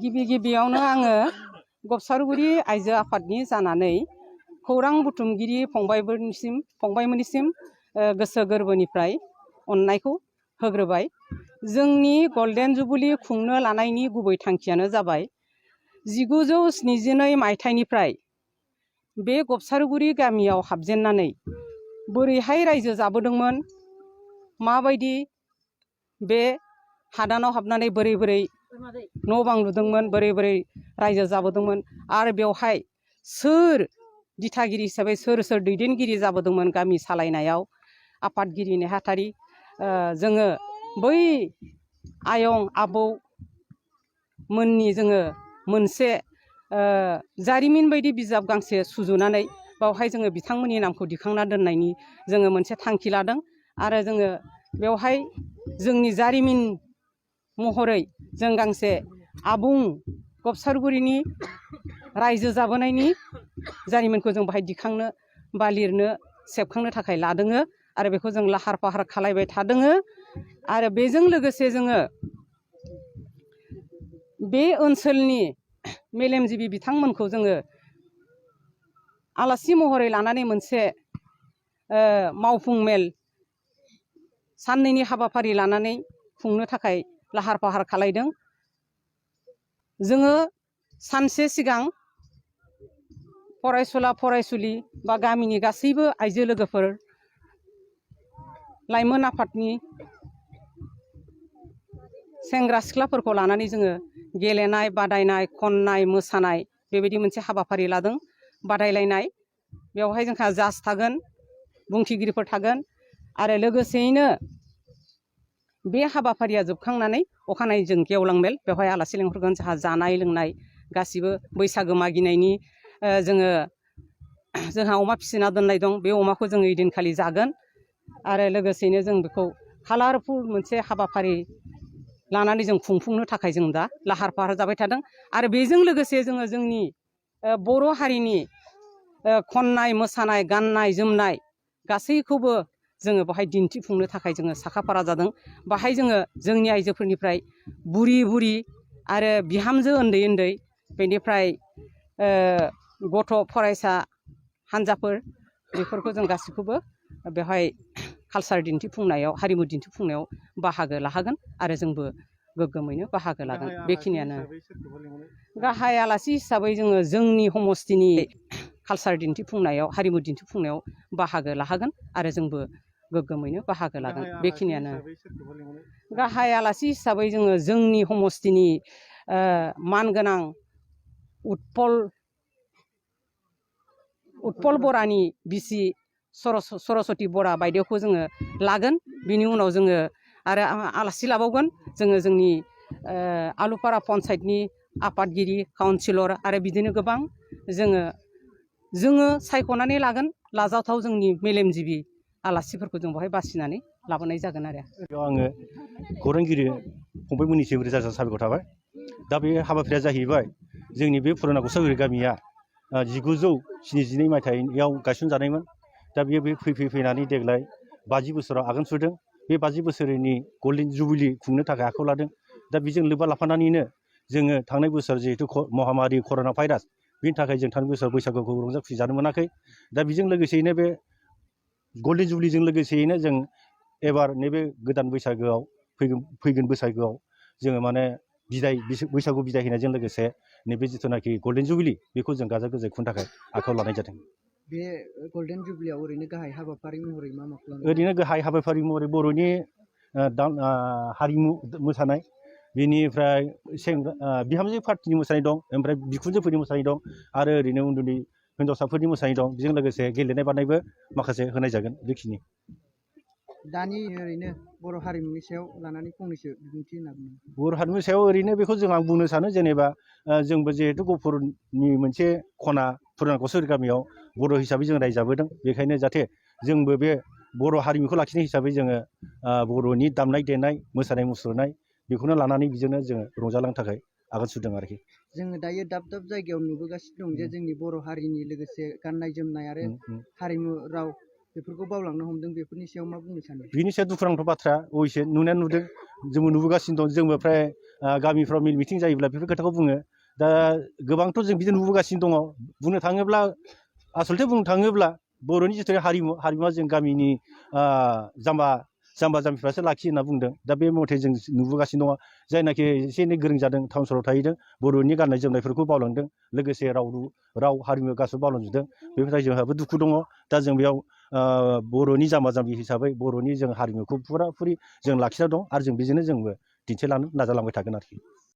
गिबि गिबियावनो आङो गबसारगुरि आइजो आफादनि जानानै खौरां बुथुमगिरि फंबायमोननिसिम गोसो गोरबोनिफ्राय अननायखौ होग्रोबाय। जोंनि गल्डेन जुबुलि खुंनो लानायनि गुबै थांखियानो जाबाय 1972 मायथाइनिफ्राय बे गबसारगुरि गामियाव हाबजेननानै बोरैहाय रायजो जाबोदोंमोन, माबायदि बे हादानाव हाबनानै बोरै बोरै न' बां लुदोंमोन, बोरै बोरै रायजो जाबोदोंमोन, आरो बेवहाय सोर दिथागिरि हिसाबै सोर दैदेनगिरि जाबोदोंमोन गामि सालायनायाव, आफादगिरि नेहाथारि, जोङो बै आयं आबौ मोननि जोङो मोनसे जारिमिन बायदि बिजाब गांसे सुजुनानै बावहाय जोङो बिथांमोननि नामखौ दिखांना दोननायनि जोङो मोनसे थांखि लादों। आरो जोङो बेवहाय जोंनि जारिमिन महरै जों गांसे आबुं गबसारगुरिनि रायजो जाबोनायनि जारिमिनखौ जों बाहाय दिखांनो बा लिरनो सेबखांनो थाखाय लादों। आरो बेखौ जों लाहार फाहार खालामबाय थादों। आरो बेजों लोगोसे जोङो बे ओनसोलनि मेलेमजिबि बिथांमोनखौ जोङो आलासि महरै लानानै मोनसे मावफुं मेल साननैनि हाबाफारि लानानै खुंनो थाखाय लाहार फाहार खालामदों। जोङो सानसे सिगां फरायसुला फरायसुलि बा गामिनि गासैबो आइजो लोगोफोर, लाइमोन आफादनि सेंग्रा सिख्लाफोरखौ लानानै जोङो गेलेनाय बादायनाय, खननाय मोसानाय बेबायदि मोनसे हाबाफारि लादों। बादायलायनाय बेवहाय जोंहा जाज थागोन, बुंथिगिरिफोर थागोन। आरो लोगोसेयैनो बे हाबाफारिया जोबखांनानै अखानायै जों गेवलां मेल, बेवहाय आलासि लेंहरगोन। जोंहा जानाय लोंनाय गासिबो बैसागो मागिनायनि जोंहा अमा फिसिना दोननाय दं, बे अमाखौ जोङो ओइदिनखालि जागोन। आरो लोगोसेयैनो जों बेखौ कालारफुल मोनसे हाबाफारि लानानै जों खुंफुंनो थाखाय जों दा लाहार फाहार जाबाय थादों। आरो बेजों लोगोसे जोङो जोंनि बर' हारिनि खननाय मोसानाय गाननाय जोमनाय गासैखौबो जोङो बाहाय दिन्थिफुंनो थाखाय जोङो साखाफारा जादों। बाहाय जोङो जोंनि आइजोफोरनिफ्राय बुरि बुरि आरो बिहामजो उन्दै उन्दै, बेनिफ्राय गथ' फरायसा हान्जाफोर, बेफोरखौ जों गासैखौबो बेवहाय कालसार दिन्थिफुंनायाव, हारिमु दिन्थिफुंनायाव बाहागो लाहोगोन। आरो जोंबो गोग्गोमैनो बाहागो लागोन। बेखिनियानो गाहाय आलासि हिसाबै जोङो जोंनि समस्तिनि कालसार दिन्थिफुंनायाव, हारिमु दिन्थिफुंनायाव बाहागो लाहोगोन। आरो जोंबो गोग्गोमैनो बाहागो लागोन। बेखिनियानो गाहाय आलासि हिसाबै जोङो जोंनि समस्तिनि मानगोनां उत्पल बरानि बिसि सरस्वती बरा बायदेवखौ जोङो लागोन। बिनि उनाव जोङो आरो आलासि लाबावगोन। जोङो जोंनि आलुपारा पन्सायतनि आफादगिरि, काउन्सिलर आरो बिदिनो गोबां जोङो सायख'नानै लागोन। लाजाथाव जोंनि मेलेमजिबि आलासिफोरखौ जों बेवहाय बासिनानै लाबोनाय जागोन। आरो आङो खौरांगिरि फंबायमोननिसिम रोजा रोजा साबायखर थाबाय। दा बे हाबाफारिया जाहैबाय जोंनि बे फुराना गबसारगुरि गामिया 1972 मायथाइयाव गायसनजानायमोन। दा बेयो फैनानै देग्लाय 50 बोसोराव आगान सुरदों। बे 50 बोसोरनि गल्डेन जुबिलि खुंनो थाखाय आखायाव लादों। दा बेजों लोब्बा लाफानानैनो जोङो थांनाय बोसोर जिहेतु महामारि कर'ना भाइरास, बिनि थाखाय जों थांनाय बोसोराव बैसागुखौ रंजा खुसि जानो मोनाखै। दा बेजों लोगोसेयैनो बे गल्डेन जुबिलिजों लोगोसेयैनो जों एबार नैबे गोदान बैसागोआव फैगोन बैसागोआव जोङो माने बैसागु बिदाय होनायजों लोगोसे नैबे जिथुनाखि गल्डेन जुबिलि, बेखौ जों गाजा गोमजायै खुंनो थाखाय आखायाव लानाय जादों। बे गल्डेन जुबिलियाव ओरैनो गाहाय हाबाफारि महरै मा खालामो? ओरैनो गाहाय हाबाफारि महरै बर'नि हारिमु मोसानाय, बेनिफ्राय बिहामजो पार्टिनि मोसानाय दं, ओमफ्राय बिखुनजोफोरनि मोसानाय दं, आरो ओरैनो उन्दै हिन्जावसाफोरनि मोसानाय दं। बेजों लोगोसे गेलेनाय बादायनायबो माखासे होनाय जागोन। बेखिनि दानि ओरैनो बर' हारिमुनि सायाव लानानै फंनैसो बिबुंथि होनो हागोन? बर' हारिमुनि सायाव ओरैनो बेखौ आं बुंनो सानो, जेनेबा जोंबो जिहेतु गहपुरनि मोनसे खना फुराना गबसारगुरि गामियाव बर' हिसाबै जों रायजाबोदों। बेखायनो जाहाथे जोंबो बे बर' हारिमुखौ लाखिनाय हिसाबै जोङो बर'नि दामनाय देनाय, मोसानाय मुसुरनाय बेखौनो लानानै बिजोंनो जोङो रंजालांनो थाखाय आगान सुरदों आरोखि। जोङो दायो दाब दाब जायगायाव नुबोगासिनो दं जे जोंनि बर' हारिनि लोगोसे गाननाय जोमनाय आरो हारिमु राव बेफोरखौ बावलांनो हमदों। बेफोरनि सायाव मा बुंनो सानो? बिनि सायाव दुखुनांथाव बाथ्रा। अबयसे नुनाया नुदों, जोंबो नुबोगासिनो दं। जोंबो फ्राय गामिफ्राव मिल मिथिं जायोब्ला बेफोर खोथाखौ बुङो दा गोबांथ' जों बिदि नुबोगासिनो दङ बुंनो थाङोब्ला आसलथे बुंनो थाङोब्ला बर'नि जिथु हारिमुवा जों गामिनि जाम्बा जाम्बिफ्रासो लाखियो होनना बुंदों दा बे मथे जों नुबोगासिनो दङ जायनाखि एसे एनै गोरों जादों टाउन सहराव थाहैदों बर'नि गाननाय जोमनायफोरखौ बावलांदों लोगोसे राव हारिमु गासैबो बावलांजोबदों बेनिफ्राय जोंहाबो दुखु दङ दा जों बेयाव बर'नि जाम्बा जाम्बि हिसाबै बर'नि जों हारिमुखौ फुराफुरि जों लाखिना दं आरो जों बेजोंनो जोंबो दिन्थिलांनो नाजालांबाय थागोन आरोखि